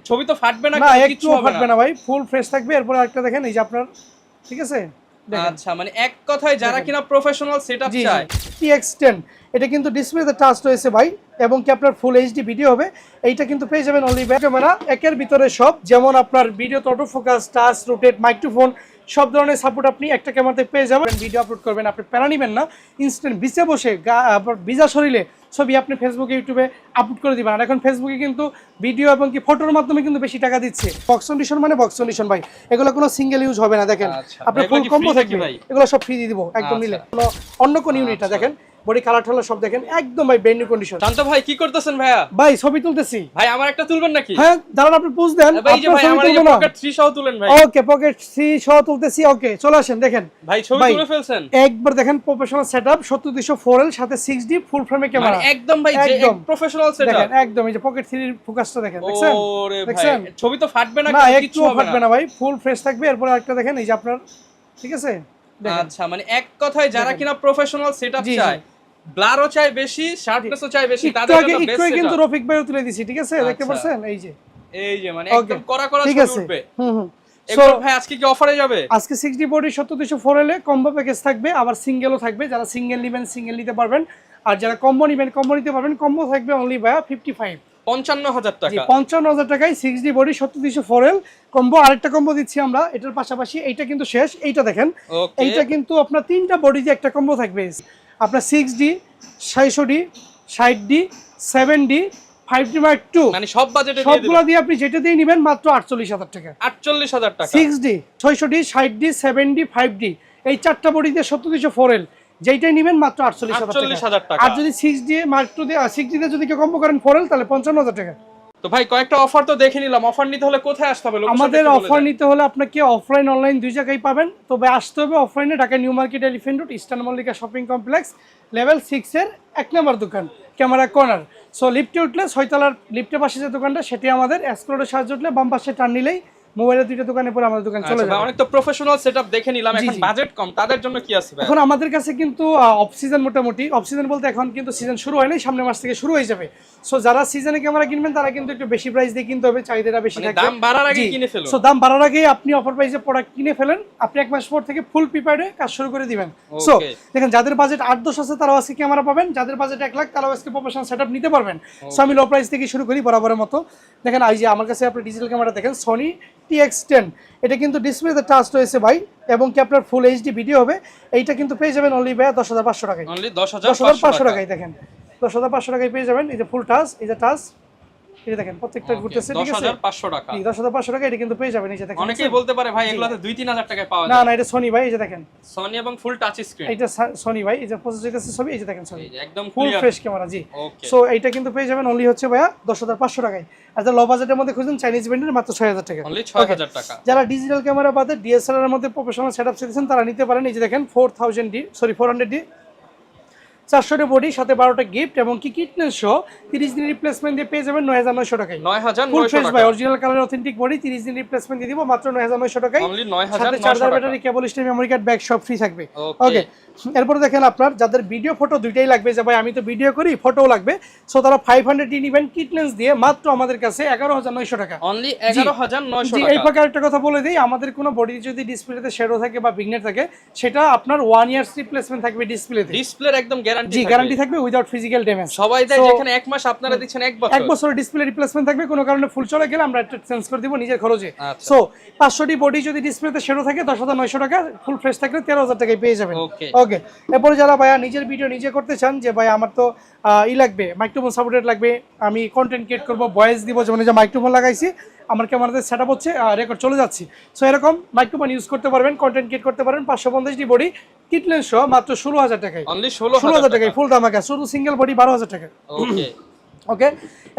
ছবি তো ফাটবে না, না কিছু একটুও হবে ফাটবে না। না ভাই, ফুল ফ্রেশ থাকবে। এরপর আরেকটা দেখেন, এই যে আপনার, ঠিক আছে দেখেন। আচ্ছা, মানে এক কথায় যারা কিনা প্রফেশনাল সেটআপ জি চায়, TX10 এটা কিন্তু ডিসপ্লেতে টাচ রয়েছে ভাই, এবং কি আপনার ফুল এইচডি ভিডিও হবে। এইটা কিন্তু পেয়ে যাবেন অনলি ব্যাক ক্যামেরা একের ভিতরে সব, যেমন আপনার video auto focus, touch, rotate, microphone, সব ধরনের সাপোর্ট আপনি একটা ক্যামেরাতে পেয়ে যাবেন। ভিডিও আপলোড করবেন, আপনি প্যারা নিবেন না, ইনস্ট্যান্ট বিচে বসে ভিজা শরীরে ছবি আপনি ফেসবুকে, ইউটিউবে আপলোড করে দিবেন। আর এখন ফেসবুকে কিন্তু ভিডিও এবং কি ফটোর মাধ্যমে কিন্তু বেশি টাকা দিচ্ছে। বক্স কন্ডিশন মানে বক্স কন্ডিশন ভাই, এগুলো কোনো সিঙ্গেল ইউজ হবে না। দেখেন আপনার ফুল কম্বো থাকবে, এগুলো সব ফ্রি দিয়ে দিব একদম নিলে। অন্য কোন ইউনিটটা দেখেন, বডি কালার ঠালার সব দেখেন একদম ভাই ব্র্যান্ড নিউ কন্ডিশন। শান্ত ভাই কি করতেছেন ভাইয়া? ভাই ছবি তুলতেছি ভাই, আমার একটা তুলবেন নাকি? হ্যাঁ দাঁড়ান, আপনি বুঝ দেন। ভাই যে ভাই আমার এই পকেট 3 সহ তুলেন ভাই। ওকে, পকেট 3 সহ তুলতেছি। ওকে চলে আসেন, দেখেন ভাই ছবি তুলে ফেলছেন একবার। দেখেন প্রফেশনাল সেটআপ 70204L সাথে 6D ফুল ফ্রেমে ক্যামেরা, মানে একদম ভাই যে প্রফেশনাল সেটআপ দেখেন একদম। এই যে পকেট 3 এর ফোকাসটা দেখেন, দেখছেন? ওরে ভাই, দেখছেন? ছবি তো ফাটবে না, না কিছু একটুও হবে ফাটবে না। না ভাই, ফুল ফ্রেশ থাকবে। এরপর আরেকটা দেখেন, এই যে আপনার, ঠিক আছে দেখেন। আচ্ছা, মানে এক কথায় যারা কিনা প্রফেশনাল সেটআপ জি, জি। চায়, ব্লারও চাই বেশি, শার্পনেসও চাই বেশি, একটু তাদের আগে জন্য বেস্ট কিন্তু সেটআপ। রফিক ভাইও তুলে দিছি, ঠিক আছে দেখতে আচ্ছা। পাচ্ছেন? এই যে মানে Okay, একদম কড়া কড়া ঠিক ছবি আছে। উঠবে। হুম এগুলো ভাই আজকে কি অফারে যাবে? আজকে 6D body 70204L combo package থাকবে, আবার সিঙ্গেলও থাকবে। যারা সিঙ্গেল নেবেন সিঙ্গেল নিতে পারবেন, আর যারা কম্বো নেবেন কম্বো নিতে পারবেন। কম্বো থাকবে অনলি ভাইয়া 55 55,000 টাকা। 55,000 টাকায় 6D বডি 70204L কম্বো। আরেকটা কম্বো দিচ্ছি আমরা এটার পাশাপাশি, এইটা কিন্তু শেষ। এইটা দেখেন, ওকে, এইটা কিন্তু আপনার তিনটা বডি দিয়ে একটা কম্বো থাকবে। আপনার 6D 600D 60D 7D 5D Mark II, মানে সব বাজেটে দিয়ে সবগুলো দিবেন দিয়ে আপনি যেটা দিয়ে নেবেন মাত্র 48,000 টাকা। 48,000 টাকা। 6D 600D 60D 7D 5D এই চারটা বডি দিয়ে 70204L যেইটাই নেবেন মাত্র 48,000 টাকা। আর যদি 6D Mark II দিয়ে 6D তে যদি কেউ কম্বো করেন 4L তাহলে 55,000 টাকা। তো ভাই কয়েকটা অফার তো দেখে নিলাম, অফার নিতে হলে কোথায় আসতে হবে? আমাদের অফার নিতে হলে আপনাকে অফলাইন অনলাইন দুই জায়গায় পাবেন, তবে আসতে হবে অফলাইনে Dhaka new market elephant road eastern Mallika shopping complex level 6 এর 1 নম্বর দোকান, ক্যামেরা কর্নার। সো লিফটে উঠলে 6তলার লিফটের পাশে যে দোকানটা সেটি আমাদের, এসকলেটর সাহায্যে উঠলে বাম পাশে টার্ন নিলেই মোবাইলের দুইটা দোকানে পরে আমাদের দোকান চলে যাবে। অনেক তো প্রফেশনাল সেটআপ দেখে নিলাম, এখন বাজেট কম, তাদের জন্য কি আছে ভাই? এখন আমাদের কাছে কিন্তু অফ সিজন, মোটামুটি অফ সিজন বলতে এখন কিন্তু সিজন শুরু হয় নাই, সামনের মাস থেকে শুরু হয়ে যাবে। সো যারা সিজনে ক্যামেরা কিনবেন তারা কিন্তু একটু বেশি প্রাইস দিয়ে কিনতে হবে, চাহিদাটা বেশি থাকবে। দাম বাড়ার আগে কিনে ফেলুন। সো দাম বাড়ার আগে আপনি অফার প্রাইসে প্রোডাক্ট কিনে ফেলেন, আপনি 1 মাস পর থেকে ফুল প্রিপেয়ার্ডে কাজ শুরু করে দিবেন। সো দেখেন যাদের বাজেট 8-10 আছে তারাও আজকে ক্যামেরা পাবেন, যাদের বাজেট 1 লাখ তারাও আজকে প্রফেশনাল সেটআপ নিতে পারবেন। সো আমি লো প্রাইস থেকে শুরু করি বরাবরের মতো। দেখেন এই যে আমার কাছে আপনি ডিজিটাল ক্যামেরা দেখেন, সনি TX10 এটা কিন্তু ডিসপ্লেতে টাচ রয়েছে ভাই, এবং কি আপনার ফুল এইচডি ভিডিও হবে। এইটা কিন্তু পেয়ে যাবেন অনলি ভাই 10,500 টাকায়। অনলি 10,500 টাকায় দেখেন, 10,500 টাকায় পেয়ে যাবেন। এই যে ফুল টাচ, এই যে টাচ, এই যে দেখেন প্রত্যেকটা ঘুরতেছে, ঠিক আছে? 10,500 টাকা। 10,500 টাকা এটা কিন্তু পেয়ে যাবেন। এই যে দেখেন, অনেকেই বলতে পারে ভাই এগুলাতে 2-3,000 টাকায় পাওয়া যায়। না না এটা সনি ভাই, এই যে দেখেন সনি এবং ফুল টাচ স্ক্রিন, এটা সনি ভাই, এই যে প্রসেস হইতেছে ছবি, এই যে দেখেন সনি, এই যে একদম ফুল ক্লিয়ার ফ্রেশ ক্যামেরা। জি, ওকে। সো এইটা কিন্তু পেয়ে যাবেন অনলি হচ্ছে ভাইয়া 10,500 টাকায়। আর যারা লো বাজেটের মধ্যে খুঁজছেন চাইনিজ ব্র্যান্ডের মাত্র 6,000 টাকা, অনলি 6,000 টাকা। যারা ডিজিটাল ক্যামেরা বাদে DSLR এর মধ্যে প্রফেশনাল সেটআপ চাইছেন তারা নিতে পারেন। এই যে দেখেন 400D 400 বডি সাথে 12টা গিফট এবং কি কিটনেস সহ 30 দিন রিপ্লেসমেন্ট দিয়ে পেয়ে যাবেন 9,900 টাকায়। 9,900 টাকা। ভাই অরিজিনাল কালার অথেন্টিক বডি 30 দিন রিপ্লেসমেন্ট দিয়ে দিব মাত্র 9,900 টাকায়। অনলি সাথে 9,900 চার্জার, টাকা। ব্যাটারি, কেবল, স্ট্যান্ড, মেমরি কার্ড, ব্যাগ সব ফ্রি থাকবে। ওকে। এরপরে দেখেন আপনার যাদের ভিডিও ফটো দুইটাই লাগবে, যে ভাই আমি তো ভিডিও করি ফটোও লাগবে, সো তারা 500 নিবেন কিটনেস দিয়ে মাত্র আমাদের কাছে 11,900 টাকা। অনলি 11,900 জি, টাকা। এই ফাঁকে একটা কথা বলে দিই, আমাদের কোনো বডি যদি ডিসপ্লেতে শ্যাডো থাকে বা বিঘ্নেট থাকে সেটা আপনার 1 ইয়ার্স রিপ্লেসমেন্ট থাকবে ডিসপ্লেতে। ডিসপ্লের একদম গ্যারান্টি জি, গ্যারান্টি থাকবে উইদাউট ফিজিক্যাল ড্যামেজ। সবাই দেয় যেখানে 1 মাস, আপনারা দিচ্ছেন 1 বছর। 1 বছরের ডিসপ্লে রিপ্লেসমেন্ট থাকবে, কোনো কারণে ফুল চলে গেলে আমরা একটা চেঞ্জ করে দিব নিজের খরচে। আচ্ছা। সো 500টি বডি যদি ডিসপ্লেতে শ্যাডো থাকে 10,900 টাকা, ফুল ফ্রেশ থাকলে 13,000 টাকায় পেয়ে যাবেন। ওকে। এরপর যারা ভাইয়া নিজের ভিডিও নিজে করতে চান, যে ভাই আমার তো লাগবে, মাইক্রোফোন সাপোর্টেড লাগবে, আমি কন্টেন্ট ক্রিয়েট করব, ভয়েস দিব, যেমন যে মাইক্রোফোন লাগাইছি আমার ক্যামেরাতে সেটআপ হচ্ছে, রেকর্ড চলে যাচ্ছে, সো এরকম মাইক্রোফোন ইউজ করতে পারবেন, কন্টেন্ট ক্রিয়েট করতে পারেন। 550টি বডি কিটলেন্স সহ মাত্র 16,000 টাকায়। অনলি 16,000 টাকায় ফুল ধামাকা, শুধু সিঙ্গেল বডি 12,000 টাকা। ওকে ওকে।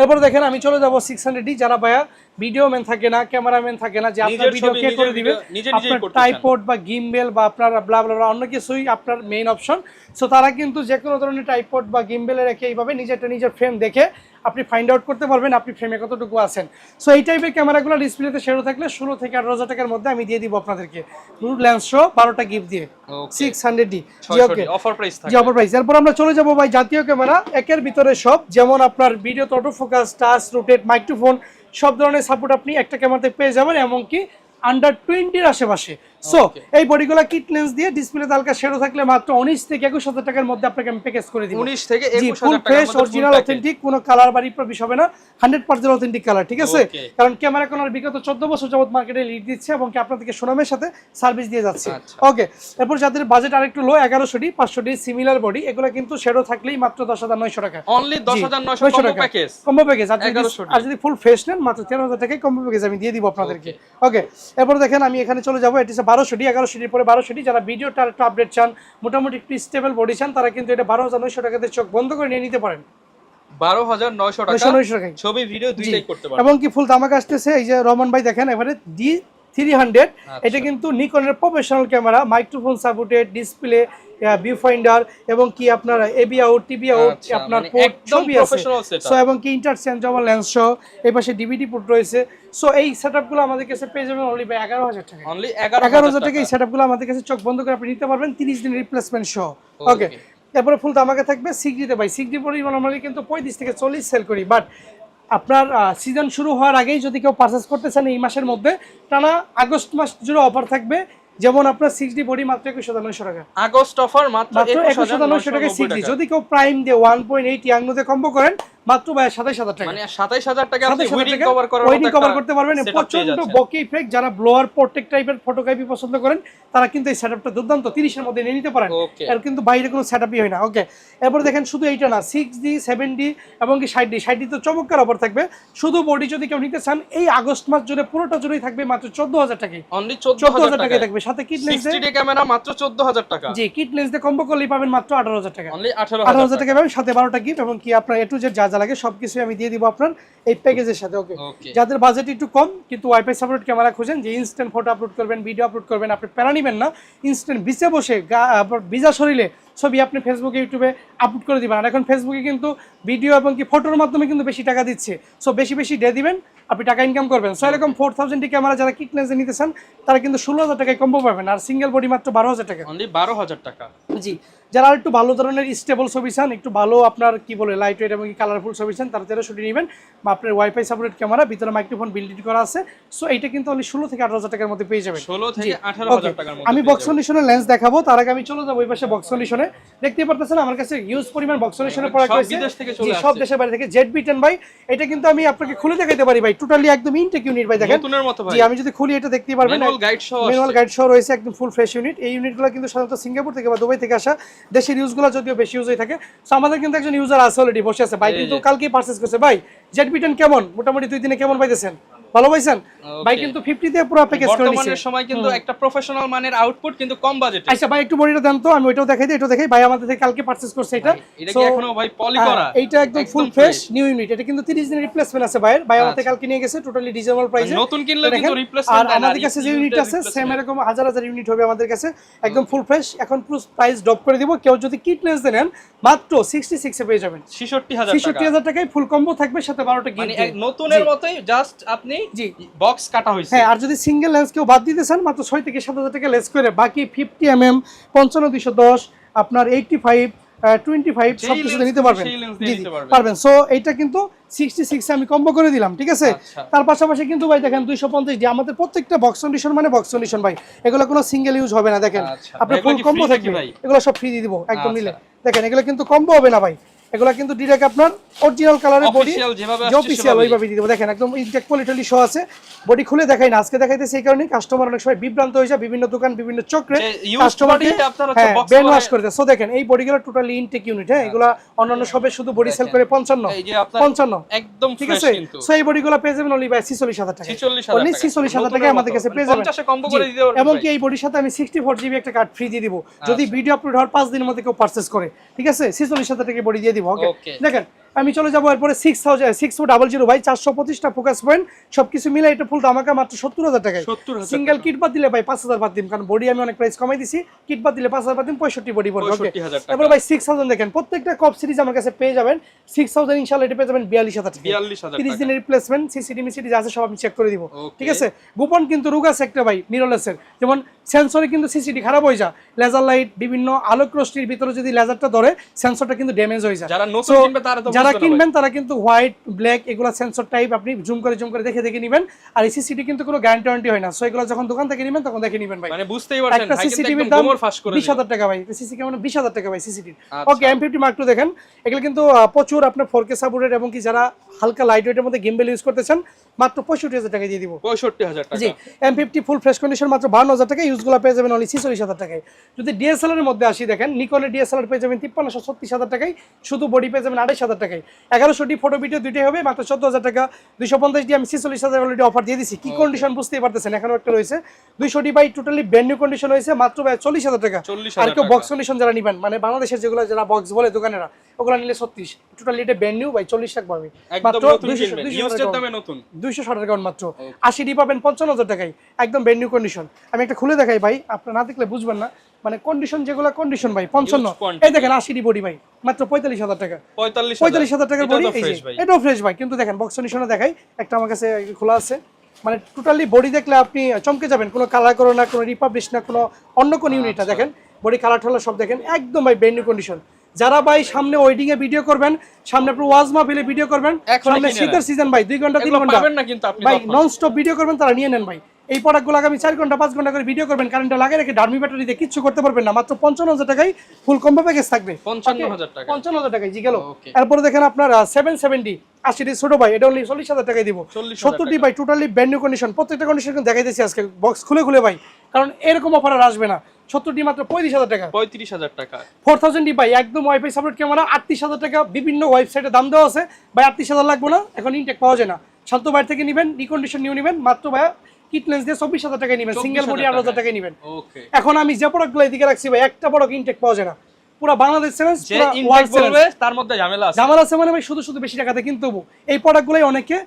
এরপরে দেখেন আমি চলে যাব 600D, যারা ভাইয়া ভিডিও ম্যান থাকে না, ক্যামেরাম্যান থাকে না, যে আপনার ভিডিও কে করে দিবে, আপনার ট্রাইপড বা গিম্বেল বা আপনার ব্লা ব্লা অন্য কিছুই আপনার মেইন অপশন। সো তারা কিন্তু যে কোনো ধরনের ট্রাইপড বা গিম্বেলে রেখে এইভাবে নিজের ফ্রেম দেখে আপনি ফাইন্ড আউট করতে পারবেন আপনি ফ্রেমে কতটুকু আছেন। সো এই টাইপের ক্যামেরাগুলো ডিসপ্লেতে শেয়ার থাকলে 16 থেকে 18,000 টাকার মধ্যে আমি দিয়ে দিব আপনাদেরকে, লেন্স সহ 12টা গিফট দিয়ে 600D। জি ওকে, অফার প্রাইস থাকে। জি অফার প্রাইস। এরপর আমরা চলে যাব ভাই জাতীয় ক্যামেরা একের ভিতরে সব, যেমন আপনার video auto focus, touch, rotate, microphone, সব ধরনের সাপোর্ট আপনি একটা ক্যামেরাতে পেয়ে যাবেন, এমনকি আন্ডার 20-র আশেপাশে। সো এই বডিগুলো কিট লেন্স দিয়ে ডিসপ্লেতে হালকা শেডো থাকলে মাত্র 19 থেকে 21,000 টাকার মধ্যে আপনাকে আমি প্যাকেজ করে দিব। 19 থেকে 21,000 ফুল টাকা ফ্রেশ অরিজিনাল অথেন্টিক, কোনো কালার বা রিপ্রবিশ হবে না, 100% অথেন্টিক কালার, ঠিক আছে? কারণ ক্যামেরা কোনার বিগত 14 বছর যাবত মার্কেটে লিড দিচ্ছে এবং কি আপনাদেরকে সুনামের সাথে সার্ভিস দিয়ে যাচ্ছে। ওকে, এরপর যাদের বাজেট আরেকটু লো, 1100D 500D সিমিলার বডি, এগুলো কিন্তু শেডো থাকলেই মাত্র 10,900 টাকা, only 10,900 combo package. Combo package. আর যদি ফুল ফ্রেশ নেন মাত্র 13,000 টাকায় কম্বো প্যাকেজ আমি দিয়ে দিব আপনাদেরকে। ওকে, এরপর দেখেন আমি এখানে চলে যাব, এটা হচ্ছে 1200D, 1100D পরে 1200D। যারা ভিডিওটা একটু আপডেট চান, মোটামুটি একটু স্টেবল বডি চান, তারা কিন্তু এটা 12,900 টাকাতে চোখ বন্ধ করে নিয়ে নিতে পারেন। 12,900 টাকা ছবি ভিডিও দুইটাই করতে পারবেন। এবং কি ফুল ধামাকা আসতেছে, এই যে রহমান ভাই দেখেন এবারে D300, এটা কিন্তু নিকনের professional camera, microphone supported, display, view finder এবং কি আপনার এবি আউট, টিভি আউট, আপনার পোর্ট সবই আছে। সো এবং কি ইন্টারচেঞ্জেবল লেন্স সহ, এই পাশে ডিভিডি পোর্ট রয়েছে। সো এই সেটআপগুলো আমাদের কাছে পেয়ে যাবেন অনলি 11,000 টাকা। অনলি 11,000 টাকা এই সেটআপগুলো আমাদের কাছে চোখ বন্ধ করে আপনি নিতে পারবেন 30 দিন রিপ্লেসমেন্ট সহ। ওকে, তারপরে ফুল ধামাকা থাকবে 6G-তে ভাই। 6G পরিমাণ আমরা কিন্তু 35 থেকে 40 সেল করি, বাট আপনার সিজন শুরু হওয়ার আগেই যদি কেউ পারচেজ করতে চান এই মাসের মধ্যে, টানা আগস্ট মাস জুড়ে অফার থাকবে। যেমন আপনার 6D বডি মাত্র 21,900 টাকা, আগস্ট অফার মাত্র 21,900 টাকা 6D। যদি কেউ প্রাইম দিয়ে 1.8 ইয়াংনোতে কম্বো করেন মাত্র 27,000 টাকা, মানে 27,000 টাকা আপনি উইডিং কভার করতে পারবেন। প্রচন্ড বকি ইফেক্ট, যারা ব্লোয়ার প্রোটেক্ট টাইপের ফটোগ্রাফি পছন্দ করেন তারা কিন্তু এই সেটআপটা দুর্দান্ত 30 এর মধ্যে নিয়ে নিতে পারেন। এর কিন্তু বাইরে কোনো সেটআপই হয় না। ওকে, এরপর দেখেন শুধু এইটা না, 6D 7D এবং কি 60D তো চমৎকার অফার থাকবে। শুধু বডি যদি কেউ নিতে চান এই আগস্ট মাস জুড়ে পুরোটা জুড়েই থাকবে মাত্র 14,000 টাকায়। অনলি 14,000 টাকায় থাকবে, সাথে কিট লেন্স 60D ক্যামেরা মাত্র 14,000 টাকা। জি, কিট লেন্স দিয়ে কম্বো করলেই পাবেন মাত্র 18,000 টাকা। অনলি 18,000 টাকা পাবেন, সাথে 12টা গিফট এবং কি আপনার A to Z যা যা লাগে সবকিছু আমি দিয়ে দিব আপনার এই প্যাকেজের সাথে। ওকে, যাদের বাজেট একটু কম কিন্তু ওয়াইফাই সাপোর্ট ক্যামেরা খুঁজেন, যে ইনস্ট্যান্ট ফটো আপলোড করবেন, ভিডিও আপলোড করবেন, আপনি প্যারা নিবেন না, ইনস্ট্যান্ট বিচে বসে ভিজা শরীরে ছবি আপনি ফেসবুকে ইউটিউবে আপলোড করে দিবেন। আর এখন ফেসবুকে কিন্তু ভিডিও এবং কি ফটোর মাধ্যমে কিন্তু বেশি টাকা দিচ্ছে। সো বেশি বেশি দিয়ে দিবেন, আপনি টাকা ইনকাম করবেন। সো এরকম 4000D ক্যামেরা যারা কিট লেন্সে নিতে চান তারা কিন্তু 16,000 টাকায় কম্বো পাবেন, আর সিঙ্গেল বডি মাত্র 12,000 টাকা। অনলি 12,000 টাকা। জি, যারা একটু ভালো ধরনের স্টেবল ছবি চান, একটু ভালো আপনার কি বলে লাইট ওয়েট এবং কালারফুল ছবি চান, তারা 1300D নেবেন। বা আপনার ওয়াইফাই সাপোর্টেড ক্যামেরা, ভিতরে মাইক্রোফোন বিল্ড করা আছে। সো এইটা কিন্তু অনলি 16 থেকে 18,000 টাকার মধ্যে পেয়ে যাবেন। 16 থেকে 18,000 টাকার মধ্যে। আমি বক্স সলিউশনের লেন্স দেখাবো, তার আগে আমি চলে যাবো ওই পাশে বক্স সলিউশনে। দেখতে পারতেছেন আমার কাছে হিউজ পরিমাণ বক্স সলিউশনের প্রোডাক্ট রয়েছে, সব দেশের বাইরে থেকে। ZB10 ভাই, এটা কিন্তু আমি আপনাকে খুলে দেখাইতে পারি ভাই, টোটালি একদম ইনটেক ইউনিট ভাই, দেখেন নতুনের মতো ভাই। জি, আমি যদি খুলি এটা দেখতে পারবেন ম্যানুয়াল গাইড সহ রয়েছে, একদম ফুল ফ্রেশ ইউনিট। এই ইউনিটগুলো কিন্তু সাধারণত সিঙ্গাপুর থেকে বা দুবাই থেকে আসা, দেশের ইউজগুলো যদিও বেশি ইউজ হয়ে থাকে। সো আমাদের কিন্তু একজন ইউজার আছে অলরেডি বসে আছে ভাই, কিন্তু কালকেই পারচেজ করছে। ভাই ZB10 কেমন, মোটামুটি 2 দিনে কেমন পাইতেছেন? ভালো পাইছেন ভাই? কিন্তু 50 তে পুরো প্যাকেজ করে দিয়েছে। বর্তমানের সময় কিন্তু একটা প্রফেশনাল মানের আউটপুট কিন্তু কম বাজেটে। আচ্ছা ভাই, একটু বডিটা দেন তো, আমি ওইটাও দেখাই দিই, এটাও দেখাই। ভাই আমাদের থেকে কালকে পারচেজ করছে এটা। এটা কি এখনো ভাই পলি করা? এইটা একদম ফুল ফ্রেশ নিউ ইউনিট। এটা কিন্তু 30 দিনের রিপ্লেসমেন্ট আছে ভাই। ভাই আমাদের কালকে নিয়ে গেছে টোটালি রিজনেবল প্রাইসে। নতুন কিনলে কিন্তু রিপ্লেসমেন্ট আর আমাদের কাছে যে ইউনিট আছে সেম এরকম হাজার হাজার ইউনিট হবে আমাদের কাছে, একদম ফুল ফ্রেশ। এখন পুরো প্রাইস ড্রপ করে দিব, কেউ যদি কিট লেন্স দেন মাত্র 66 এ পেয়ে যাবেন। 66,000 টাকায় ফুল কম্বো থাকবে, সাথে 12টা গিফট। মানে নতুনের মতোই, জাস্ট আপনি জি বক্স কাটা হইছে। হ্যাঁ, আর যদি সিঙ্গেল লেন্স কেউ বাদ দিতে চান মাত্র 6 থেকে 7,000 টাকা লেস করে বাকি 50mm 55-210 আপনার 85 25 সব কিছু নিতে পারবেন। পারবেন। সো এইটা কিন্তু 66 আমি কম্বো করে দিলাম, ঠিক আছে? তার পাশাপাশি কিন্তু ভাই দেখেন 250D আমাদের প্রত্যেকটা বক্স কন্ডিশন, মানে বক্স কন্ডিশন ভাই, এগুলো কোনো সিঙ্গেল ইউজ হবে না। দেখেন আপনার ফুল কম্বো থাকবে, এগুলো সব ফ্রি দিয়ে দিব একদম নিলে। দেখেন এগুলো কিন্তু কম্বো হবে না ভাই, এগুলা কিন্তু ডিরেক্ট আপনার অরিজিনাল কালারের বডি, অফিশিয়াল ওইভাবে দিয়ে দেব। দেখেন একদম ইনটেক কোয়ালিটি শো আছে। বডি খুলে দেখাই না, আজকে দেখাইতেছি এই কারণে কাস্টমার অনেক সময় বিভ্রান্ত হয়ে যায়, বিভিন্ন দোকান বিভিন্ন চক্রে কাস্টমারকে ব্রেন ওয়াশ করে দেয়। সো দেখেন এই বডিগুলো টোটালি ইনটেক ইউনিট। হ্যাঁ, এগুলা অন্যান্য সবে শুধু বডি সেল করে 55 একদম ঠিক আছে। সো এই বডিগুলো পেয়ে যাবেন অনলি বাই 46,000 টাকা। অনলি 46,000 টাকা আমাদের কাছে পেয়ে যাবেন। এবং কি এই বডির সাথে আমি 64GB একটা কার্ড ফ্রি দিয়ে দিব যদি ভিডিও আপলোড হওয়ার 5 দিনের মধ্যে কেউ পারচেজ করে, ঠিক আছে? 46,000 টাকা বডি দিয়ে দিব। ওকে, দেখেন আমি চলে যাবো এরপরে 6400 ভাই, 425টা ফোকাস পয়েন্ট সবকিছু মিলে এটা ফুল ধামাকা মাত্র 70,000 টাকায়। সিঙ্গেল কিট বাদ দিলে ভাই 5,000 বাদ দিন, কারণ বডি আমি অনেক প্রাইস কমাই দিছি। কিট বাদ দিলে 5,000 বাদ দিন, 65 বডি পড়বে। ওকে, এরপর ভাই 6000 দেখেন প্রত্যেকটা কপ সিরিজ আমার কাছে পেয়ে যাবেন 6000 ইনশাআল্লাহ এটা পেয়ে যাবেন 42,000 টাকা। 30 দিনের রিপ্লেসমেন্ট সিসিডি মিসিডি যা আছে সব আমি চেক করে দিব, ঠিক আছে? গোপন কিন্তু রোগ আছে একটা ভাই মিররলেসের, যেমন সেন্সরে কিন্তু সিসিডি খারাপ হয়ে যায়, লেজার লাইট বিভিন্ন আলোক রশ্মির ভিতরে যদি লেজারটা ধরে সেন্সরটা কিন্তু ড্যামেজ হয়ে যায়। যারা যারা বুঝবে না কিনবেন তারা কিন্তু হোয়াইট ব্ল্যাক এগুলো সেন্সর টাইপ আপনি জুম করে দেখে দেখে নেবেন। আর এই সিসিটি কিন্তু কোনো গ্যারান্টি ওয়ারেন্টি হয় না, সো এগুলো যখন দোকান থেকে নেবেন তখন দেখে নেবেন ভাই। মানে বুঝতেই পারছেন একটা ভাই কিন্তু সিসিটিভির একদম দাম গোমর ফাঁস করে 20,000 টাকা ভাই, সিসি ক্যামেরা 20,000 টাকা ভাই সিসিটির। আচ্ছা। ওকে M50 Mark II দেখেন, এগুলো কিন্তু প্রচুর আপনার 4K সাপোর্টেড এবং কি যারা হালকা লাইট ওয়েটের মধ্যে গেম বেল ইউজ করতেছেন মাত্র 65,000 টাকা দিয়ে দিব। 65,000 টাকা। জি M50 ফুল ফ্রেশ কন্ডিশন মাত্র 52,000 টাকা, ইউজগুলো পেয়ে যাবেন অনলি 46,000 টাকায়। যদি DSLR এর মধ্যে আসি দেখেন, নিকনের DSLR পেয়ে যাবেন 53,36,000 টাকায়, শুধু বডি পেয়ে যাবেন 28,000 টাকায়। 1100D ফটো ভিডিও দুইটাই হবে মাত্র 14,000 টাকা। 250D আমি 46,000 অলরেডি অফার দিয়ে দিছি। কি কন্ডিশন বুঝতেই পারতেছেন, এখনো একটা রয়েছে 200D by totally brand new condition হয়েছে মাত্র 40,000 টাকা। 40,000 আর কেউ টাকা। বক্স কন্ডিশন যারা নিবেন, মানে বাংলাদেশের যেগুলো যারা বক্স বলে দোকানেরা, ওগুলো নিলে 36, টোটালি এটা ব্র্যান্ড নিউ বাই 40 টাকা পাবে একদম নতুন কিনবেন, ইউজের দামে নতুন। 260 টাকা মাত্র। 80D পাবেন 55,000 টাকায়, একদম ব্র্যান্ড নিউ কন্ডিশন। আমি একটা খুলে দেখাই ভাই, আপনারা না দেখলে বুঝবেন না, মানে কন্ডিশন যেগুলো কন্ডিশন ভাই 55। এই দেখেন 80D বডি ভাই মাত্র 45,000 টাকা। 45,000 টাকার বডি, এই যে এটাও ফ্রেশ ভাই। কিন্তু দেখেন বক্স কন্ডিশনে দেখাই, একটা আমার কাছে খোলা আছে, মানে টোটালি বডি দেখলে আপনি চমকে যাবেন। কোনো কালার করো না, কোনো রিপাবলিশ না, কোনো অন্য কোন ইউনিটটা দেখেন, বডি কালার ঠালা সব দেখেন একদম ভাই ব্র্যান্ড নিউ কন্ডিশন। যারা ভাই সামনে ওয়েডিং এ ভিডিও করবেন, সামনে আপনি ওয়াজ মাহফিলে ভিডিও করবেন, সামনে শীতের সিজন ভাই 2 ঘন্টা 3 ঘন্টা পাবেন না কিন্তু আপনি ভাই নন স্টপ ভিডিও করবেন, তারা নিয়ে নেন ভাই। এই প্রোডাক্টগুলো আগামী 4 ঘন্টা 5 ঘন্টা করে ভিডিও করবেন, কারেন্টটা লাগিয়ে রেখে ডার্মি ব্যাটারি দিয়ে কিচ্ছু করতে পারবেন না। মাত্র 55,000 টাকায় ফুল কম্বো প্যাকেজ থাকবে। 55,000 টাকা। 55,000 টাকায় জি গেল। এরপরে দেখেন আপনার 770 80D ছোট ভাই, এটা অনলি 40,000 টাকায় দিব। 70D ভাই টোটালি ব্র্যান্ড নিউ কন্ডিশন, প্রত্যেকটা কন্ডিশন কিন্তু দেখাই দিয়েছি আজকে বক্স খুলে খুলে ভাই, কারণ এরকম অফার আর আসবে না। 70D মাত্র 35,000 টাকা। 35,000 টাকা। 4000D ভাই একদম ওয়াইফাই সাপোর্ট ক্যামেরা 38,000 টাকা। বিভিন্ন ওয়েবসাইটে দাম দেওয়া আছে ভাই, 38,000 লাগবে না, এখন ইনটেক পাওয়া যায় না। শান্ত বাইরে থেকে নেবেন, রিকন্ডিশন নিউ নেবেন, মাত্র ভাই কিট লেন্স দিয়ে 24,000 টাকায় নেবেন, সিঙ্গেল বডি 8,000 টাকায় নেবেন। ওকে, এখন আমি যে প্রোডাক্টগুলো এদিকে রাখছি ভাই, একটা প্রোডাক্ট ইনটেক পাওয়া যায় না। পুরো বাংলাদেশ চ্যালেঞ্জ, যে পুরো ইনটেক ওয়ার্ল্ড চ্যালেঞ্জ। বলবে তার মধ্যে ঝামেলা আছে। ঝামেলা আছে মানে ভাই শুধু শুধু বেশি টাকাতে কিনতে হবো। এই প্রোডাক্টগুলোই অনেকে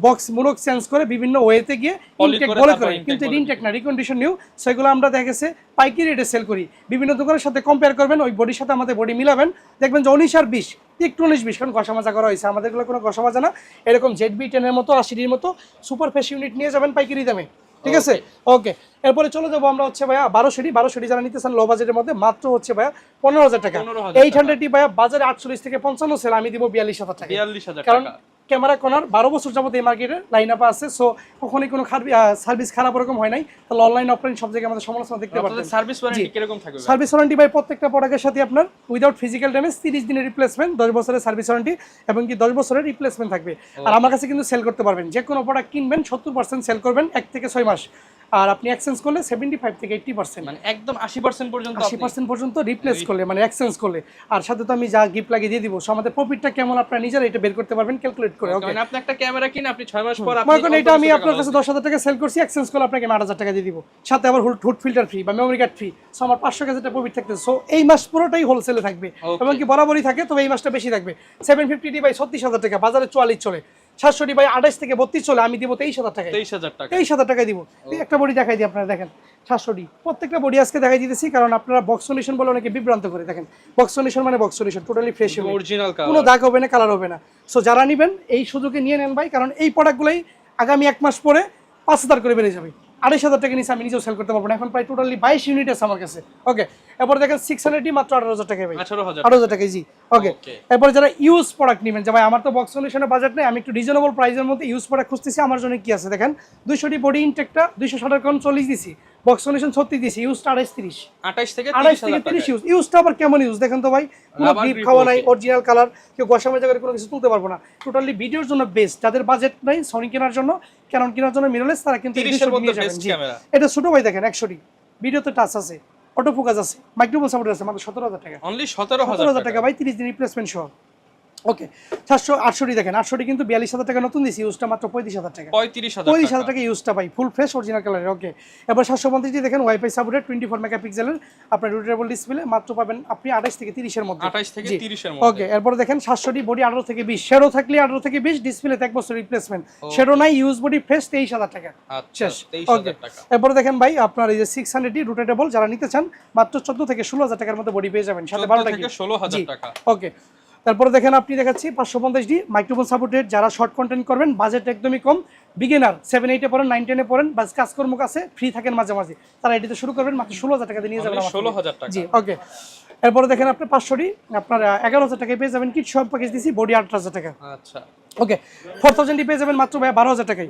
বক্স মূলক চেঞ্জ করে বিভিন্ন ওয়েতে গিয়ে ইনটেক বলে করে, কিন্তু ইনটেক না, রিকন্ডিশন নিউ। সেগুলো আমরা দেখা গেছে পাইকারি রেটে সেল করি। বিভিন্ন দোকানের সাথে কম্পেয়ার করবেন, ওই বডির সাথে আমাদের বডি মিলাবেন, দেখবেন যে 19 আর 20 একটু 19-20, কারণ ঘষা মাজা করা হয়েছে। আমাদের এগুলো কোনো ঘষা মাজা না, এরকম ZB-10 এর মতো 80Dর মতো সুপার ফ্রেশ ইউনিট নিয়ে যাবেন পাইকারি দামে, ঠিক আছে? ওকে, এরপরে চলে যাবো আমরা হচ্ছে ভাইয়া 1200D যারা নিতে চান লো বাজেটের মধ্যে, মাত্র হচ্ছে ভাইয়া 15,000 টাকা। 800D ভাইয়া বাজারে 48 থেকে 55 সেল, আমি দিব 42,000 টাকা। 42,000 কারণ টাকা। ক্যামেরা কর্নার 12 বছর যাবত এই মার্কেটে লাইন আপ আছে, সো কখনোই কোনো সার্ভিস খারাপ ওরকম হয় নাই। তাহলে অনলাইন অফলাইন সব জায়গায় আমাদের সমালোচনা দেখতে পাচ্ছেন। সার্ভিস ওয়ারেন্টি কিরকম থাকবে? সার্ভিস ওয়ারেন্টি ভাই প্রত্যেকটা প্রোডাক্টের সাথে আপনার উইদাউট ফিজিক্যাল ড্যামেজ 30 দিনের রিপ্লেসমেন্ট, 10 বছরের সার্ভিস ওয়ারেন্টি এবং কি 10 বছরের রিপ্লেসমেন্ট থাকবে। আর আমার কাছে কিন্তু সেল করতে পারবেন, যে কোনো প্রোডাক্ট কিনবেন 70% সেল করবেন 1 থেকে 6 মাস, আর আপনি এক্সচেঞ্জ করলে 75 থেকে 80%, মানে একদম 80% পর্যন্ত 80% পর্যন্ত রিপ্লেস করলে, মানে এক্সচেঞ্জ করলে। আর সাথে তো আমি যা গিফট লাগিয়ে দিয়ে দিব, সো আমাদের প্রফিটটা কেমন আপনারা নিজেরা এটা বের করতে পারবেন ক্যালকুলেট করে। ওকে, মানে আপনি একটা ক্যামেরা কিনে আপনি 6 মাস পর মনে করেন এটা আমি আপনার কাছে 10,000 টাকা সেল করছি, এক্সচেঞ্জ করলে আপনাকে 8,000 টাকা দিয়ে দিব, সাথে আবার হুড ফিল্টার ফ্রি বা মেমোরি কার্ড ফ্রি, সো আমার 500 টাকা যেটা প্রফিট থাকতেছে। সো এই মাস পুরোটাই হোলসেলে থাকবে এবং কি বরাবরই থাকে, তবে এই মাসটা বেশি থাকবে। 750D ভাই 36,000 টাকা, বাজারে 44 চলে। 700D ভাই 28 থেকে 32 চলে, আমি দিব 23,000 টাকা। 23,000 টাকা। 23,000 টাকায় দিব। একটা বডি দেখাই দিই আপনারা, দেখেন 700D প্রত্যেকটা বডি আজকে দেখাই দিতেছি, কারণ আপনারা বক্স কন্ডিশন বলে অনেকে বিভ্রান্ত করে। দেখেন বক্স কন্ডিশন মানে বক্স কন্ডিশন, টোটালি ফ্রেশ হবে, অরিজিনাল কালার, কোনো দাগ হবে না, কালার হবে না। সো যারা নেবেন এই সুযোগে নিয়ে নেন ভাই, কারণ এই প্রোডাক্টগুলোই আগামী 1 মাস পরে 5,000 করে বেড়ে যাবে। 28,000 টাকা নিচে আমি নিজেও সেল করতে পারবো না, এখন প্রায় টোটালি 22 ইউনিট আছে আমার কাছে। ওকে, এরপর দেখেন 600D মাত্র 18,000 টাকা ভাই, 18,000 টাকা জি। ওকে, এরপর যারা ইউজ প্রোডাক্ট নেবেন, যে ভাই আমার তো বক্স সলিউশনের বাজেট নেই, আমি একটু রিজনেবল প্রাইসের মধ্যে ইউজ প্রোডাক্ট খুঁজতেছি, আমার জন্য কি আছে দেখেন। 200D বডি ইনটেকটা 260 কোন 40 দিছি, বক্স সলিউশন 36 দিছি, ইউজটা 28 থেকে 30 ইউজটা আবার কেমন ইউজ দেখেন তো ভাই, কোনো গ্রিপ খাওয়া নাই, অরিজিনাল কালার, কেউ গসা মেজা করে কোনো কিছু তুলতে পারবো না। টোটালি ভিডিওর জন্য বেস্ট, যাদের বাজেট নাই সনি কেনার জন্য, ক্যানন কেনার জন্য মিররলেস, তারা কিন্তু 30 এর মধ্যে বেস্ট ক্যামেরা। এটা ছোট ভাই দেখেন 100D ভিডিওতে টাচ আছে, অটো ফোকাস আছে, মাইক্রোফোন সাপোর্ট আছে, মাত্র 17,000 টাকা। অনলি 17,000 টাকা ভাই, 30 দিন রিপ্লেসমেন্ট সহ। ওকে, 800D দেখেন, 800D কিন্তু 42,000 টাকা নতুন দিছি, ইউজটা মাত্র 35,000 টাকা। 35,000 টাকা ইউজটা ভাই, ফুল ফ্রেশ অরিজিনাল কালারের। ওকে, এবার 750D দেখেন, ওয়াইফাই সাপোর্টেড 24 মেগাপিক্সেলের, আপনার রোটেটেবল ডিসপ্লে, মাত্র পাবেন আপনি 28 থেকে 30 এর মধ্যে। 28 থেকে 30 এর মধ্যে। ওকে, এরপর দেখেন 700D বডি 18 থেকে 20, শ্যাডো থাকলে 18 থেকে 20, ডিসপ্লেতে 1 বছর রিপ্লেসমেন্ট, শ্যাডো নাই, ইউজ বডি ফ্রেশ 23,000 টাকা। আচ্ছা, 23,000 টাকা। এরপর দেখেন ভাই আপনার এই যে 600D রোটেটেবল যারা নিতে চান, মাত্র 14 থেকে 16,000 টাকার মধ্যে বডি পেয়ে যাবেন, সাথে 12 থেকে 16,000 টাকা। ওকে, তারপরে দেখেন আপনি দেখাচ্ছি 550D মাইক্রোফোন সাপোর্টেড, যারা শর্ট কন্টেন্ট করবেন, বাজেট একদমই কম, বিগিনার 7-8 এ পড়েন, 9-10 এ পড়েন, বাস কাজকর্ম কাছে ফ্রি থাকেন মাঝে মাঝে, তারা এটিতে শুরু করবেন মাত্র 16,000 টাকা দিয়ে নিয়ে যাবেন 16,000 টাকা। জি। ওকে, এরপরে দেখেন আপনার 500টি আপনার 11,000 টাকায় পেয়ে যাবেন, কিট সব প্যাকেজ দিছি, বডি 18,000 টাকা। আচ্ছা ওকে 4000 পেয়ে যাবেন মাত্র ভাই 12,000 টাকায়।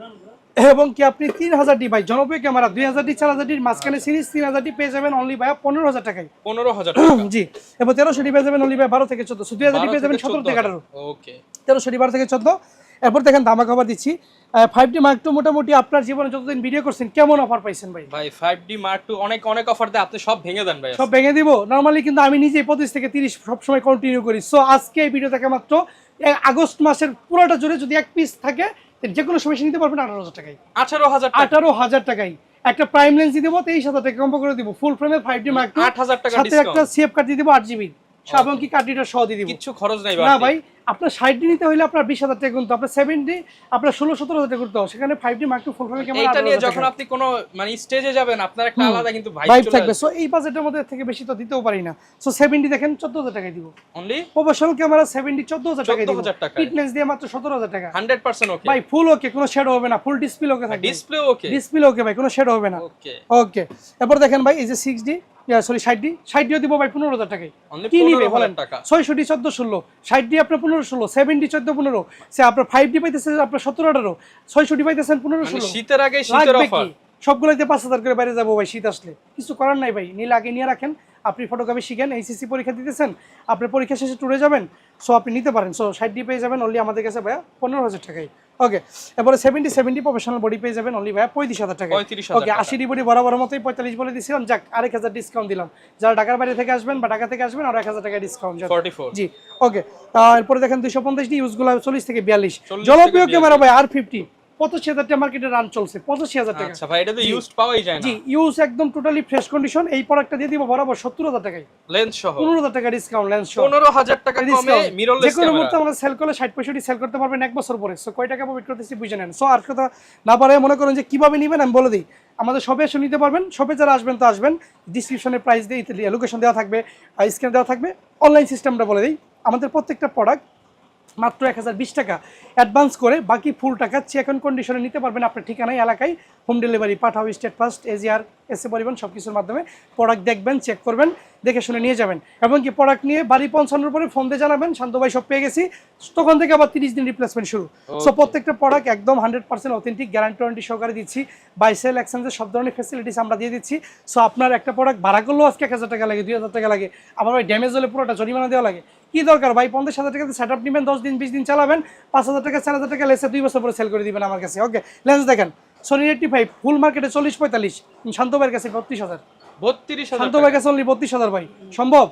এবং কি আপনি 3000 ভাই জনপ্রিয় ক্যামেরা 2000 4000 মাঝখানে সিরিজ 3000 পেয়ে যাবেন অনলি ভাই 15,000 টাকায়। 15,000 টাকা জি। এবং 1300 পেয়ে যাবেন অনলি ভাই 12 থেকে 14, 2000 পেয়ে যাবেন 17 থেকে 18। ওকে 1300 12 থেকে 14। এরপর দেখেন ধামাকা অফার দিচ্ছি 5D Mark II। মোটামুটি আপনার জীবনে যতদিন ভিডিও করছেন কেমন অফার পাইছেন ভাই? ভাই 5D Mark II অনেক অনেক অফার দেয়, আপনি সব ভেঙে দেন ভাই। সব ভেঙে দিব নরমালি, কিন্তু আমি নিজে 25 থেকে 30 সব সময় কন্টিনিউ করি। সো আজকে এই ভিডিও থেকে মাত্র আগস্ট মাসের পুরোটা জুড়ে যদি এক পিস থাকে যে কোনো সময় নিতে পারবেন 18,000 টাকায়। 18,000 টাকায় একটা প্রাইম লেন্স দিয়ে দেবো 23,000 টাকা কম্বো করে দিব, ফুল ফ্রেমের 5D Mark II 8,000 টাকা সাথে ডিসকাউন্ট, একটা সিএফ কার্ড দিয়ে দেবো 8GB এবং কি কার্ড রিডার সহ দিয়ে দিব। কিছু খরচ নাই না ভাই, আপনার 60D নিতে হলে আপনার 20,000 টাকা গুনতে, আপনার 70 আপনার 16-17,000 টাকা করতে হবে। সেখানে 5D Mark II ফুল ফ্রেমের ক্যামেরা এটা নিয়ে যখন আপনি কোনো মানে স্টেজে যাবেন আপনার একটা আলাদা কিন্তু ভাইব থাকবে। সো এই বাজেটের মধ্যে থেকে বেশি তো দিতেও পারি না। সো 70 দেখেন 14,000 টাকায় দিব অনলি। প্রফেশনাল ক্যামেরা 70 14,000 টাকায় দিব, 14,000 টাকা, কিট লেন্স দিয়ে মাত্র 17,000 টাকা। 100% ওকে ভাই ফুল ওকে, কোনো শেড হবে না, ফুল ডিসপ্লে ওকে থাকবে, ডিসপ্লে ওকে, ডিসপ্লে ওকে ভাই, কোনো শেড হবে না। ওকে ওকে এরপর দেখেন ভাই এই যে 6D সরি 60D দিব ভাই 15,000 টাকায়। অনলি কি নিবে বলেন? 15,000 টাকা। 600D 14 16, 60D আপনার 15 16, 70D 14 15, সে আপনার 5D পাইতেছেন আপনার 17 18, 600D পাইতেছেন 15 মানে 16। শীতের আগে শীতের অফার সবগুলোতে 5,000 করে বাইরে যাবো ভাই শীত আসলে, কিছু করার নাই ভাই। নীল আগে নিয়ে রাখেন, আপনি ফটোগ্রাফি শিখেন, এইচএসসি পরীক্ষা দিতেছেন, আপনার পরীক্ষা শেষে ট্যুরে যাবেন, সো আপনি নিতে পারেন। সো 60D পেয়ে যাবেন অনলি আমাদের কাছে ভাইয়া 15,000 টাকায়। ওকে এরপরে 70 প্রফেশনাল বডি পেয়ে যাবেন অনলি ভাইয়া 35,000 টাকা। 35,000 ওকে 80D বডি বরাবর মতোই 45 বলে দিছিলাম, যাক 1,000 ডিসকাউন্ট দিলাম। যারা ঢাকার বাইরে থেকে আসবেন বা ঢাকা থেকে আসবেন আর 1,000 টাকা ডিসকাউন্ট 44। জি ওকে এরপরে দেখেন 250D ইউজগুলো 40 থেকে 42। জনপ্রিয় ক্যামেরা ভাই R50 85,000 টাকা মার্কেটে রান চলছে, 85,000 টাকা। আচ্ছা ভাই এটা তো ইউজড পাওয়াই যায় না। জি ইউজ একদম টোটালি ফ্রেশ কন্ডিশন। এই প্রোডাক্টটা দিয়ে দিব বরাবর 70,000 টাকায়, লেন্স সহ 15,000 টাকা ডিসকাউন্ট, লেন্স সহ 15,000 টাকা কমে মিররলেস যে কোনো ক্যামেরা। মুহূর্তে আমরা সেল করলে 60-65 সেল করতে পারবেন এক বছর পরে। সো কয় টাকা প্রফিট করতেছি বুঝে নেন। সো আর কথা না পারে মনে করেন যে কিভাবে নেবেন আমি বলে দিই, আমাদের শপে এসে নিতে পারবেন। শপে যারা আসবেন তো আসবেন, ডিসক্রিপশনে প্রাইস দিয়ে লোকেশন দেওয়া থাকবে, স্ক্যান দেওয়া থাকবে। অনলাইন সিস্টেমটা বলে দিই, আমাদের প্রত্যেকটা প্রোডাক্ট মাত্র 1020 টাকা অ্যাডভান্স করে বাকি ফুল টাকা চেক অন কন্ডিশনে নিতে পারবেন আপনার ঠিকানায় এলাকায়। হোম ডেলিভারি পাঠাও, স্টেট ফার্স্ট, এজিআর, এসএ পরিবহন সব কিছুর মাধ্যমে প্রোডাক্ট দেখবেন, চেক করবেন, দেখে শুনে নিয়ে যাবেন। এবং কি প্রোডাক্ট নিয়ে বাড়ি পৌঁছানোর পরে ফোন দিয়ে জানাবেন শান্ত ভাই সব পেয়ে গেছি, তখন থেকে আবার 30 দিন রিপ্লেসমেন্ট শুরু। সো প্রত্যেকটা প্রোডাক্ট একদম 100% অথেন্টিক, গ্যারান্টি ওয়ারেন্টি সহকারে দিচ্ছি। বাই সেল এক্সচেঞ্জের সব ধরনের ফ্যাসিলিটিস আমরা দিয়ে দিচ্ছি। সো আপনার একটা প্রোডাক্ট ভাড়া করলেও আজকে 1,000 টাকা লাগে, 2,000 টাকা লাগে, আবার ভাই ড্যামেজ হলে পুরোটা জরিমানা দেওয়া লাগে। কি দরকার ভাই, 50,000 টাকাতে সেট আপ নেবেন, 10 দিন 20 দিন চালাবেন, 5,000 টাকা 4,000 টাকা লেসে 2 বছর পরে সেল করে দিবেন আমার কাছে। ওকে লেন্স দেখেন Sony 85 ফুল মার্কেটে 40-45, শান্ত ভাইয়ের কাছে 32,000। 32,000 শান্ত ভাইয়ের কাছে অনলি 32,000 ভাই। সম্ভব?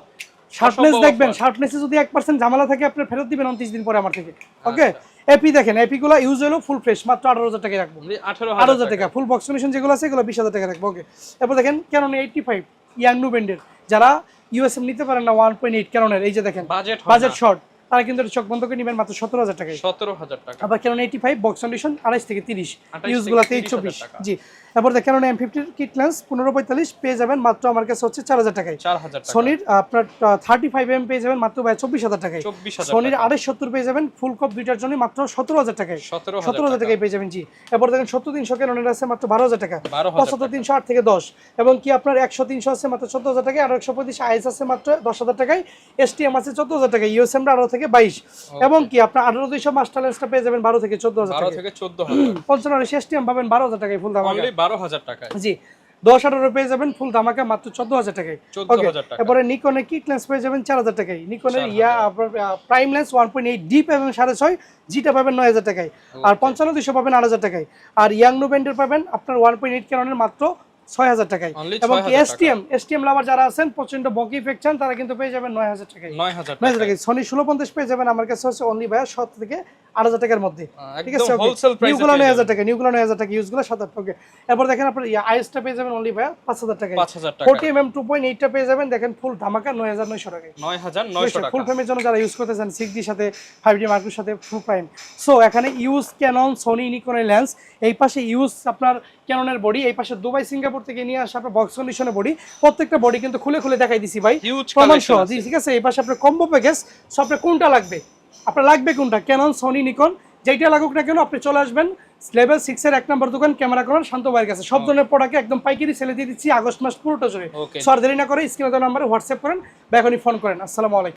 শার্পনেস দেখবেন, শার্পনেসে যদি 1% ঝামেলা থাকে আপনি ফেরত দিবেন 29 দিন পরে আমার থেকে। ওকে এপি দেখেন, এপি গুলো ইউজ হলো ফুল ফ্রেশ, মাত্র 18,000 টাকা রাখবো। 18,000 টাকা ফুল বক্স কন্ডিশন যেগুলো আছে এগুলো 20,000 টাকা রাখবো। ওকে এরপর দেখেন Canon 85 ইয়াং নো ব্যান্ডের, যারা ইউএসএম নিতে পারেন না 1.8 Canon-এর, এই যে দেখেন বাজেট শর্ট, তারা কিন্তু চোখ বন্ধ করে নেবেন মাত্র 17,000 টাকায়। 17,000 টাকা। আবার Canon 85 বক্স কন্ডিশন 28 থেকে 30, ইউজগুলো 23-24। জি এরপর দেখেন Canon M50 কিট লেন্স 15-45 পেয়ে যাবেন মাত্র আমার কাছে হচ্ছে 4,000 টাকায়। 4,000 টাকা। সনির আপনার 35mm পেয়ে যাবেন মাত্র 24,000 টাকায়। 24,000 সনির 2870 পেয়ে যাবেন ফুল কপ দুইটার জন্য মাত্র 17,000 টাকায়। 17,000 টাকায় পেয়ে যাবেন। জি এরপর দেখেন 70-300 Canon আছে মাত্র 12,000 টাকা, 75-300 8 থেকে 10, এবং কি আপনার 100-300 আছে মাত্র 14,000 টাকায়, আর 135 আইএস আছে মাত্র 10,000 টাকায়, এসটিএম আছে 14,000 টাকায়, ইউএসএম 18 থেকে 22, এবং কি আপনার 18-200 মাস্টার লেন্সটা পেয়ে যাবেন 12 থেকে 14,000 টাকা। 12 থেকে 14,000। 55 এসটিএম পাবেন 12,000 টাকায় ফুল দাম। অনলি 12,000 টাকায়। জি 10-18 পেয়ে যাবেন ফুল ধামাকা মাত্র 14,000 টাকায়। 14,000 টাকা। এবারে নিকনের কিট লেন্স পেয়ে যাবেন 4,000 টাকায়। নিকনের প্রাইম লেন্স 1.8 ডি পাবেন 6.5, জিটা পাবেন 9,000 টাকায়, আর 55-200 পাবেন 8,000 টাকায়, আর ইয়াং নো ব্যান্ডের পাবেন আপনার 1.8 Canon-এর মাত্র 6,000 টাকায়। এবং এসটিএম লাভার যারা আছেন, প্রচন্ড বকি ইফেক্ট চান, তারা কিন্তু পেয়ে যাবেন 9,000 টাকায়। 9,000 টাকায়। সনি 1650 পেয়ে যাবেন আমার কাছে হচ্ছে অনলি ভাইয়া 7 থেকে 8,000 টাকার মধ্যে। ঠিক আছে হোলসেল প্রাইসে নিউগুলো 9,000 টাকা, নিউগুলো 9,000 টাকা, ইউজগুলো 7,000 টাকা। এরপর দেখেন আপনার আইএসটা পেয়ে যাবেন অনলি ভাইয়া 5,000 টাকায়। 5,000 টাকা। 40mm 2.8 টা পেয়ে যাবেন দেখেন ফুল ধামাকা 9,900 টাকায়। 9,900 টাকা ফুল ফ্রেমের জন্য যারা ইউজ করতেছেন 6D সাথে 5D Mark II সাথে ফুল প্রাইম। সো এখানে ইউজ Canon, Sony, Nikon এর লেন্স, এই পাশে ইউজ আপনার Canon-এর বডি, এই পাশে দুবাই সিঙ্গাপুর থেকে নিয়ে আসা আপনার বক্স কন্ডিশনের বডি, প্রত্যেকটা বডি কিন্তু খুলে খুলে দেখাই দিছি ভাই, প্রমাণ সহ। জি ঠিক আছে, এই পাশে আপনার কম্বো প্যাকেজ। সো আপনার কোনটা লাগবে, আপনার লাগবে কোনটা, Canon, Sony, Nikon, যেটা লাগুক না কেন আপনি চলে আসবেন লেভেল 6 এর 1 নম্বর দোকান ক্যামেরা করার শান্ত ভাইয়ের কাছে সব ধরনের প্রোডাক্টে একদম পাইকারি সেলে দিয়ে দিচ্ছি আগস্ট মাস পুরোটা জুড়ে। Okay. সর দেরি না করে স্ক্রিনে দেওয়া নম্বরে হোয়াটসঅ্যাপ করেন বা এখনই ফোন করেন। আসসালামু আলাইকুম।